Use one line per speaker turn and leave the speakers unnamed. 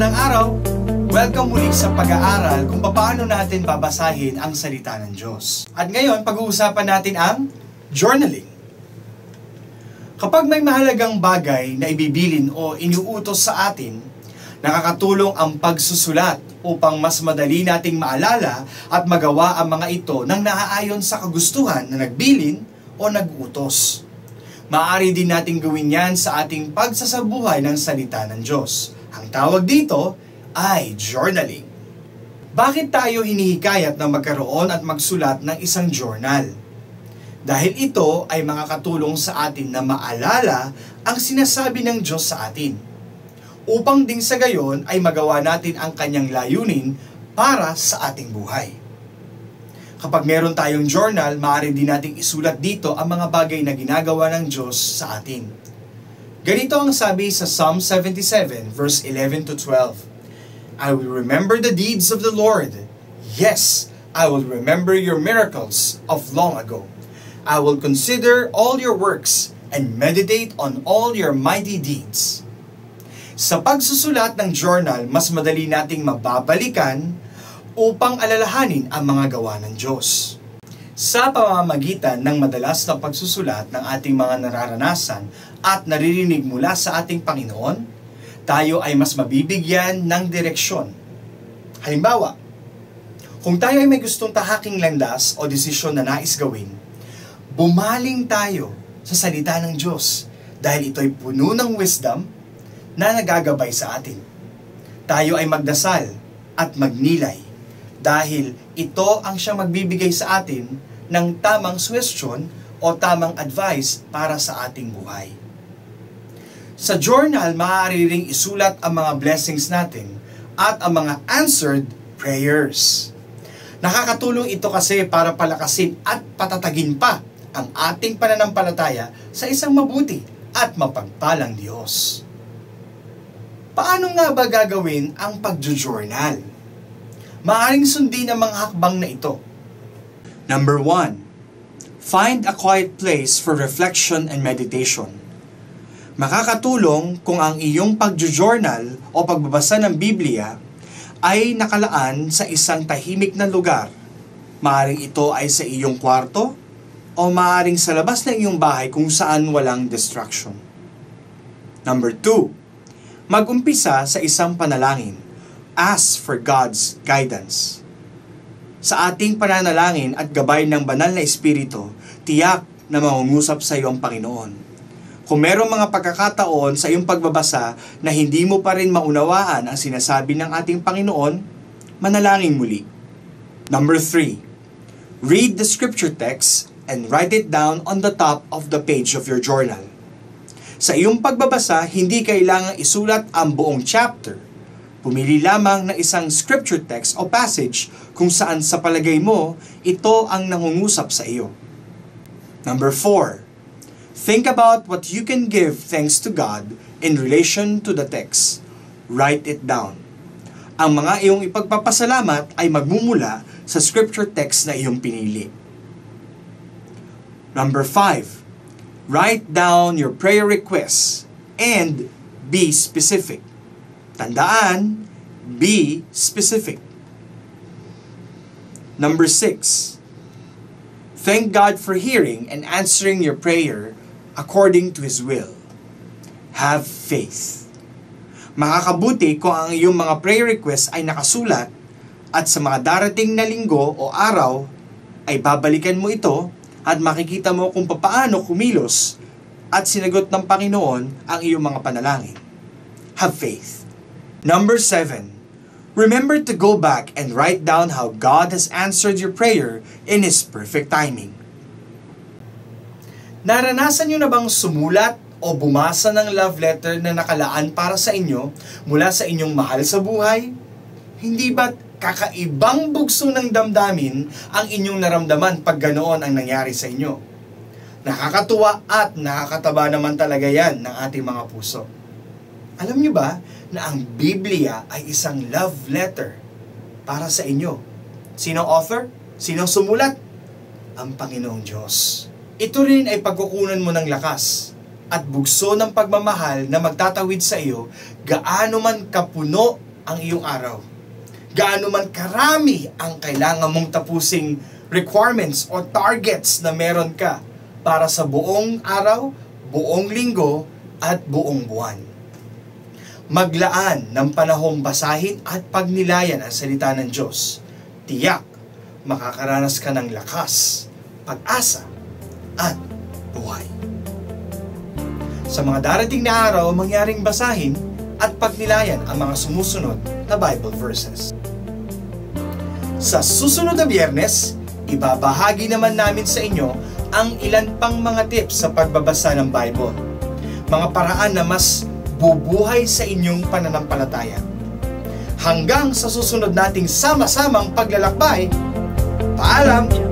Mapagpalang araw! Welcome muli sa pag-aaral kung paano natin babasahin ang salita ng Diyos. At ngayon, pag-uusapan natin ang journaling. Kapag may mahalagang bagay na ibibilin o iniuutos sa atin, nakakatulong ang pagsusulat upang mas madali nating maalala at magawa ang mga ito nang naaayon sa kagustuhan na nagbilin o nag-utos. Maaari din nating gawin yan sa ating pagsasabuhay ng salita ng Diyos. Ang tawag dito ay journaling. Bakit tayo hinihikayat na magkaroon at magsulat ng isang journal? Dahil ito ay makakatulong sa atin na maalala ang sinasabi ng Diyos sa atin. Upang ding sa gayon ay magawa natin ang kanyang layunin para sa ating buhay. Kapag meron tayong journal, maaari din nating isulat dito ang mga bagay na ginagawa ng Diyos sa atin. Ganito ang sabi sa Psalm 77 verse 11 to 12. I will remember the deeds of the Lord. Yes, I will remember your miracles of long ago. I will consider all your works and meditate on all your mighty deeds. Sa pagsusulat ng journal, mas madali nating mababalikan upang alalahanin ang mga gawa ng Diyos. Sa pamamagitan ng madalas na pagsusulat ng ating mga nararanasan at naririnig mula sa ating Panginoon, tayo ay mas mabibigyan ng direksyon. Halimbawa, kung tayo ay may gustong tahaking landas o desisyon na nais gawin, bumaling tayo sa salita ng Diyos dahil ito ay puno ng wisdom na nagagabay sa atin. Tayo ay magdasal at magnilay dahil ito ang siyang magbibigay sa atin ng tamang suwestyon o tamang advice para sa ating buhay. Sa journal, maaari ring isulat ang mga blessings natin at ang mga answered prayers. Nakakatulong ito kasi para palakasin at patatagin pa ang ating pananampalataya sa isang mabuti at mapagpalang Diyos. Paano nga ba gagawin ang pagjo-journal? Maaaring sundin ang mga hakbang na ito. Number 1. Find a quiet place for reflection and meditation. Makakatulong kung ang iyong pagjo-journal o pagbabasa ng Biblia ay nakalaan sa isang tahimik na lugar. Maaaring ito ay sa iyong kwarto o maaaring sa labas ng iyong bahay kung saan walang distraction. Number 2. Mag-umpisa sa isang panalangin. Ask for God's guidance. Sa ating pananalangin at gabay ng banal na Espiritu, tiyak na mangungusap sa iyo ang Panginoon. Kung merong mga pagkakataon sa iyong pagbabasa na hindi mo pa rin maunawaan ang sinasabi ng ating Panginoon, manalangin muli. Number 3. Read the scripture text and write it down on the top of the page of your journal. Sa iyong pagbabasa, hindi kailangang isulat ang buong chapter. Pumili lamang ng isang scripture text o passage kung saan sa palagay mo, ito ang nangungusap sa iyo. Number 4. Think about what you can give thanks to God in relation to the text. Write it down. Ang mga iyong ipagpapasalamat ay magmumula sa scripture text na iyong pinili. Number 5. Write down your prayer requests and be specific. Tandaan, be specific. Number 6. Thank God for hearing and answering your prayer according to His will. Have faith. Makakabuti kung ang iyong mga prayer requests ay nakasulat at sa mga darating na linggo o araw ay babalikan mo ito at makikita mo kung paano kumilos at sinagot ng Panginoon ang iyong mga panalangin. Have faith. Number 7. Remember to go back and write down how God has answered your prayer in His perfect timing. Naranasan niyo na bang sumulat o bumasa ng love letter na nakalaan para sa inyo mula sa inyong mahal sa buhay? Hindi ba't kakaibang bugso ng damdamin ang inyong naramdaman pag ganoon ang nangyari sa inyo? Nakakatuwa at nakakataba naman talaga yan ng ating mga puso. Alam niyo ba na ang Biblia ay isang love letter para sa inyo? Sino author? Sino sumulat? Ang Panginoong Diyos. Ito rin ay pagkukunan mo ng lakas at bugso ng pagmamahal na magtatawid sa iyo gaano man kapuno ang iyong araw. Gaano man karami ang kailangan mong tapusing requirements o targets na meron ka para sa buong araw, buong linggo, at buong buwan. Maglaan ng panahong basahin at pagnilayan ang salita ng Diyos. Tiyak, makakaranas ka ng lakas, pag-asa, at buhay. Sa mga darating na araw, mangyaring basahin at pagnilayan ang mga sumusunod na Bible verses. Sa susunod na Biyernes, ibabahagi naman namin sa inyo ang ilan pang mga tips sa pagbabasa ng Bible. Mga paraan na mas bubuhay sa inyong pananampalataya. Hanggang sa susunod nating sama-samang paglalakbay, paalam!